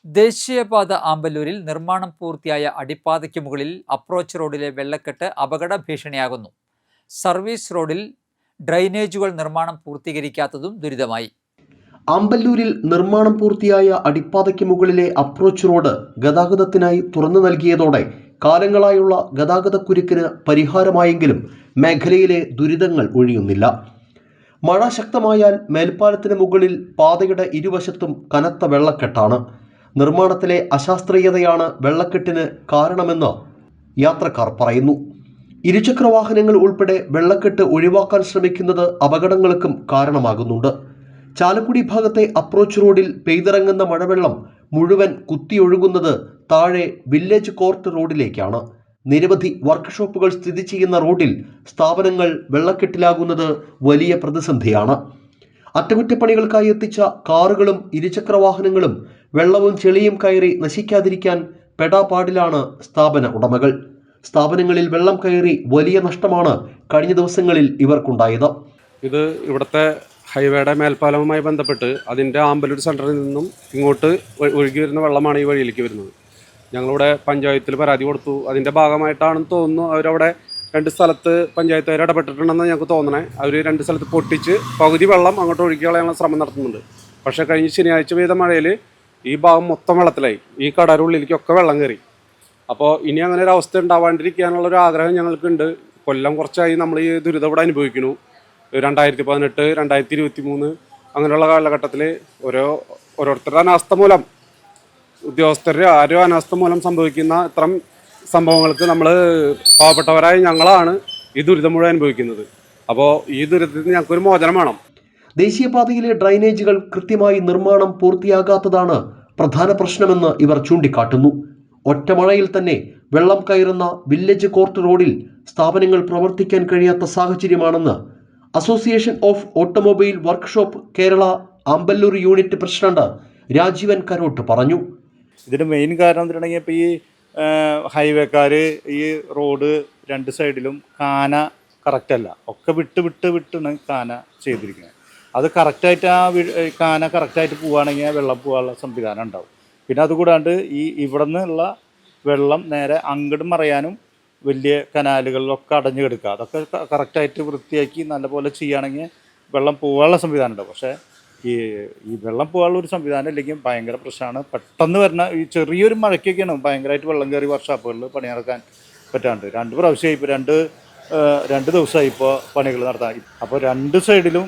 ദേശീയപാത ആമ്പല്ലൂരിൽ നിർമ്മാണം പൂർത്തിയായ അടിപ്പാതയ്ക്ക് മുകളിൽ അപ്രോച്ച് റോഡിലെ വെള്ളക്കെട്ട് അപകട ഭീഷണിയാകുന്നു. സർവീസ് റോഡിൽ ഡ്രെയിനേജുകൾ നിർമ്മാണം പൂർത്തീകരിക്കാത്തതും ദുരിതമായി. ആമ്പല്ലൂരിൽ നിർമ്മാണം പൂർത്തിയായ അടിപ്പാതയ്ക്ക് മുകളിലെ അപ്രോച്ച് റോഡ് ഗതാഗതത്തിനായി തുറന്നു നൽകിയതോടെ കാലങ്ങളായുള്ള ഗതാഗതക്കുരുക്കിന് പരിഹാരമായെങ്കിലും മേഖലയിലെ ദുരിതങ്ങൾ ഒഴിയുന്നില്ല. മഴ ശക്തമായാൽ മേൽപ്പാലത്തിന് മുകളിൽ പാതയുടെ ഇരുവശത്തും കനത്ത വെള്ളക്കെട്ടാണ്. നിർമ്മാണത്തിലെ അശാസ്ത്രീയതയാണ് വെള്ളക്കെട്ടിന് കാരണമെന്ന് യാത്രക്കാർ പറയുന്നു. ഇരുചക്രവാഹനങ്ങൾ ഉൾപ്പെടെ വെള്ളക്കെട്ട് ഒഴിവാക്കാൻ ശ്രമിക്കുന്നത് അപകടങ്ങൾക്കും കാരണമാകുന്നുണ്ട്. ചാലക്കുടി ഭാഗത്തെ അപ്രോച്ച് റോഡിൽ പെയ്തിറങ്ങുന്ന മഴവെള്ളം മുഴുവൻ കുത്തിയൊഴുകുന്നത് താഴെ വില്ലേജ് കോർട്ട് റോഡിലേക്കാണ്. നിരവധി വർക്ക്ഷോപ്പുകൾ സ്ഥിതി ചെയ്യുന്ന റോഡിൽ സ്ഥാപനങ്ങൾ വെള്ളക്കെട്ടിലാകുന്നത് വലിയ പ്രതിസന്ധിയാണ്. അറ്റകുറ്റപ്പണികൾക്കായി എത്തിച്ച കാറുകളും ഇരുചക്രവാഹനങ്ങളും വെള്ളവും ചെളിയും കയറി നശിക്കാതിരിക്കാൻ പെടാപ്പാടിലാണ് സ്ഥാപന ഉടമകൾ. സ്ഥാപനങ്ങളിൽ വെള്ളം കയറി വലിയ നഷ്ടമാണ് കഴിഞ്ഞ ദിവസങ്ങളിൽ ഇവർക്കുണ്ടായത്. ഇത് ഇവിടുത്തെ ഹൈവേയുടെ മേൽപ്പാലവുമായി ബന്ധപ്പെട്ട് അതിൻ്റെ ആമ്പല്ലൂർ സെൻറ്ററിൽ നിന്നും ഇങ്ങോട്ട് ഒഴുകി വരുന്ന വെള്ളമാണ് ഈ വഴിയിലേക്ക് വരുന്നത്. ഞങ്ങളിവിടെ പഞ്ചായത്തിൽ പരാതി കൊടുത്തു. അതിൻ്റെ ഭാഗമായിട്ടാണെന്ന് തോന്നുന്നു അവരവിടെ 2 സ്ഥലത്ത് പഞ്ചായത്തുകാർ ഇടപെട്ടിട്ടുണ്ടെന്ന് ഞങ്ങൾക്ക് തോന്നണേ. അവർ 2 സ്ഥലത്ത് പൊട്ടിച്ച് പകുതി വെള്ളം അങ്ങോട്ട് ഒഴുകി കളയാനുള്ള ശ്രമം നടത്തുന്നുണ്ട്. പക്ഷേ കഴിഞ്ഞ ശനിയാഴ്ച പെയ്ത മഴയിൽ ഈ ഭാഗം മൊത്തം വെള്ളത്തിലായി. ഈ കടലുള്ളിലേക്കൊക്കെ വെള്ളം കയറി. അപ്പോൾ ഇനി അങ്ങനെ ഒരു അവസ്ഥ ഉണ്ടാവാണ്ടിരിക്കാനുള്ളൊരു ആഗ്രഹം ഞങ്ങൾക്കുണ്ട്. കൊല്ലം കുറച്ചായി നമ്മൾ ഈ ദുരിതം ഇവിടെ അനുഭവിക്കുന്നു. 2018, 2023 അങ്ങനെയുള്ള കാലഘട്ടത്തിൽ ഓരോരുത്തരുടെ അനാസ്ഥ മൂലം, ഉദ്യോഗസ്ഥരുടെ ആരോ അനാസ്ഥ മൂലം സംഭവിക്കുന്ന ഇത്തരം സംഭവങ്ങൾക്ക് നമ്മൾ പാവപ്പെട്ടവരായ ഞങ്ങളാണ് ഈ ദുരിതം മുഴുവൻ അനുഭവിക്കുന്നത്. അപ്പോൾ ഈ ദുരിതത്തിന് ഞങ്ങൾക്കൊരു മോചനം വേണം. ദേശീയപാതയിലെ ഡ്രൈനേജുകൾ കൃത്യമായി നിർമ്മാണം പൂർത്തിയാകാത്തതാണ് പ്രധാന പ്രശ്നമെന്ന് ഇവർ ചൂണ്ടിക്കാട്ടുന്നു. ഒറ്റമഴയിൽ തന്നെ വെള്ളം കയറുന്ന വില്ലേജ് കോർട്ട് റോഡിൽ സ്ഥാപനങ്ങൾ പ്രവർത്തിക്കാൻ കഴിയാത്ത സാഹചര്യമാണെന്ന് association of automobile workshop Kerala Ampallur unit president Rajeevan Karott പറഞ്ഞു. ഇതിൻ്റെ മെയിൻ കാരണം എന്തിനാണെങ്കിൽ ഇപ്പോൾ ഈ ഹൈവേക്കാർ ഈ റോഡ് 2 സൈഡിലും കാന കറക്റ്റല്ല, ഒക്കെ വിട്ടാണ് കാന ചെയ്തിരിക്കുന്നത്. അത് കറക്റ്റായിട്ട് കാന കറക്റ്റായിട്ട് പോവുകയാണെങ്കിൽ വെള്ളം പോകാനുള്ള സംവിധാനം ഉണ്ടാവും. പിന്നെ അതുകൂടാണ്ട് ഇവിടെ നിന്നുള്ള വെള്ളം നേരെ അങ്ങോട്ട് മറയാനും വലിയ കനാലുകളിലൊക്കെ അടഞ്ഞു കിടക്കുക. അതൊക്കെ കറക്റ്റായിട്ട് വൃത്തിയാക്കി നല്ലപോലെ ചെയ്യുകയാണെങ്കിൽ വെള്ളം പോകാനുള്ള സംവിധാനം ഉണ്ടാവും. പക്ഷേ ഈ വെള്ളം പോകാനുള്ള ഒരു സംവിധാനം ഇല്ലെങ്കിൽ ഭയങ്കര പ്രശ്നമാണ്. പെട്ടെന്ന് വരുന്ന ഈ ചെറിയൊരു മഴയ്ക്കൊക്കെയാണ് ഭയങ്കരമായിട്ട് വെള്ളം കയറി വർക്ക്ഷോപ്പുകളിൽ പണിയിറക്കാൻ പറ്റാണ്ട്. 2 പ്രാവശ്യമായി ഇപ്പോൾ 2 ദിവസമായി ഇപ്പോൾ പണികൾ നടത്താൻ. അപ്പോൾ 2 സൈഡിലും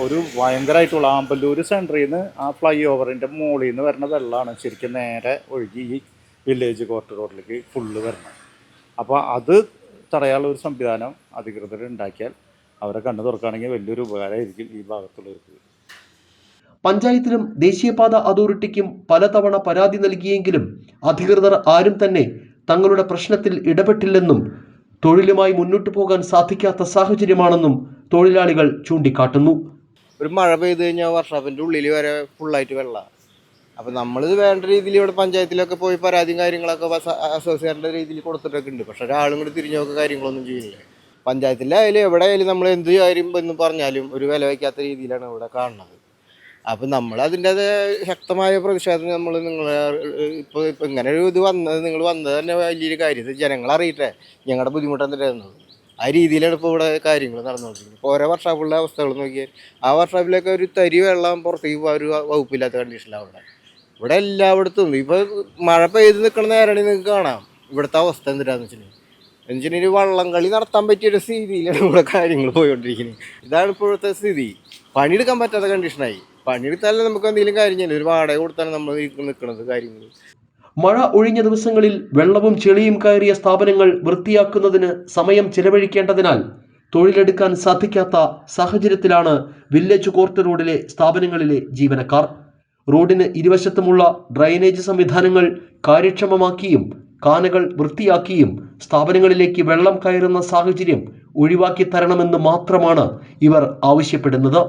ഒരു ഭയങ്കരമായിട്ടുള്ള ആമ്പല്ലൂർ സെൻറ്ററിൽ നിന്ന് ആ ഫ്ലൈ ഓവറിൻ്റെ മുകളിൽ നിന്ന് വരുന്ന വെള്ളമാണ് ശരിക്കും നേരെ ഒഴുകി ഈ വില്ലേജ് കോർട്ട് റോഡിലേക്ക് ഫുള്ള് വരുന്നത്. അപ്പോൾ അത് തടയാനുള്ള ഒരു സംവിധാനം അധികൃതർ ഉണ്ടാക്കിയാൽ അവരെ കണ്ണു തുറക്കുകയാണെങ്കിൽ വലിയൊരു ഉപകാരമായിരിക്കും ഈ ഭാഗത്തുള്ളവർക്ക്. പഞ്ചായത്തിലും ദേശീയപാത അതോറിറ്റിക്കും പലതവണ പരാതി നൽകിയെങ്കിലും അധികൃതർ ആരും തന്നെ തങ്ങളുടെ പ്രശ്നത്തിൽ ഇടപെട്ടില്ലെന്നും തൊഴിലുമായി മുന്നോട്ട് പോകാൻ സാധിക്കാത്ത സാഹചര്യമാണെന്നും തൊഴിലാളികൾ ചൂണ്ടിക്കാട്ടുന്നു. ഒരു മഴ പെയ്തു കഴിഞ്ഞാൽ വർക്ക്ഷോപ്പിൻ്റെ ഉള്ളിൽ വരെ ഫുള്ളായിട്ട് വെള്ളമാണ്. അപ്പോൾ നമ്മളിത് വേണ്ട രീതിയിൽ ഇവിടെ പഞ്ചായത്തിലൊക്കെ പോയി പരാതിയും കാര്യങ്ങളൊക്കെ അസോസിയേഷൻ്റെ രീതിയിൽ കൊടുത്തിട്ടൊക്കെ ഉണ്ട്. പക്ഷേ ഒരാളും കൂടി തിരിഞ്ഞു നോക്കുക കാര്യങ്ങളൊന്നും ചെയ്യുന്നില്ല. പഞ്ചായത്തിലായാലും എവിടെ ആയാലും നമ്മൾ എന്ത് കാര്യം എന്ന് പറഞ്ഞാലും ഒരു വില വയ്ക്കാത്ത രീതിയിലാണ് ഇവിടെ കാണുന്നത്. അപ്പം നമ്മൾ അതിൻ്റെ ശക്തമായ പ്രതിഷേധം നിങ്ങളെ ഇപ്പോൾ ഇങ്ങനെ ഒരു ഇത് നിങ്ങൾ വന്നത് തന്നെ വലിയൊരു കാര്യം. ജനങ്ങളറിയട്ടെ ഞങ്ങളുടെ ബുദ്ധിമുട്ട് എന്തിട്ടായിരുന്നത്. ആ രീതിയിലാണ് ഇപ്പോൾ ഇവിടെ കാര്യങ്ങൾ നടന്നുകൊണ്ടിരിക്കുന്നത്. ഇപ്പോൾ ഓരോ വർക്ക്ഷോപ്പുള്ള അവസ്ഥകൾ നോക്കിയാൽ ആ വർക്ക്ഷോപ്പിലൊക്കെ ഒരു തരി വെള്ളം പുറത്തേക്ക് പോകാൻ ഒരു വകുപ്പില്ലാത്ത കണ്ടീഷനിലാണ് ഇവിടെ എല്ലായിടത്തും. ഇപ്പോൾ മഴ പെയ്ത് നിൽക്കുന്ന നേരമാണെങ്കിൽ നിങ്ങൾക്ക് കാണാം ഇവിടുത്തെ അവസ്ഥ എന്തിനാന്ന് വെച്ചിട്ടുണ്ടെങ്കിൽ വള്ളം കളി നടത്താൻ പറ്റിയൊരു സ്ഥിതിയിലാണ് ഇവിടെ കാര്യങ്ങൾ പോയിക്കൊണ്ടിരിക്കുന്നത്. ഇതാണ് ഇപ്പോഴത്തെ സ്ഥിതി. പണിയെടുക്കാൻ പറ്റാത്ത കണ്ടീഷനായി. പണിയെടുത്താലേ നമുക്ക് എന്തെങ്കിലും കാര്യം ചെയ്യില്ല. ഒരു വാടക കൊടുത്താണ് നമ്മൾ നിൽക്കുന്നത് കാര്യങ്ങൾ. മഴ ഒഴിഞ്ഞ ദിവസങ്ങളിൽ വെള്ളവും ചെളിയും കയറിയ സ്ഥാപനങ്ങൾ വൃത്തിയാക്കുന്നതിന് സമയം ചിലവഴിക്കേണ്ടതിനാൽ തൊഴിലെടുക്കാൻ സാധിക്കാത്ത സാഹചര്യത്തിലാണ് വില്ലേജ് കോർട്ട് റോഡിലെ സ്ഥാപനങ്ങളിലെ ജീവനക്കാർ. റോഡിന് ഇരുവശത്തുമുള്ള ഡ്രൈനേജ് സംവിധാനങ്ങൾ കാര്യക്ഷമമാക്കിയും കാനകൾ വൃത്തിയാക്കിയും സ്ഥാപനങ്ങളിലേക്ക് വെള്ളം കയറുന്ന സാഹചര്യം ഒഴിവാക്കി തരണമെന്ന് മാത്രമാണ് ഇവർ ആവശ്യപ്പെടുന്നത്.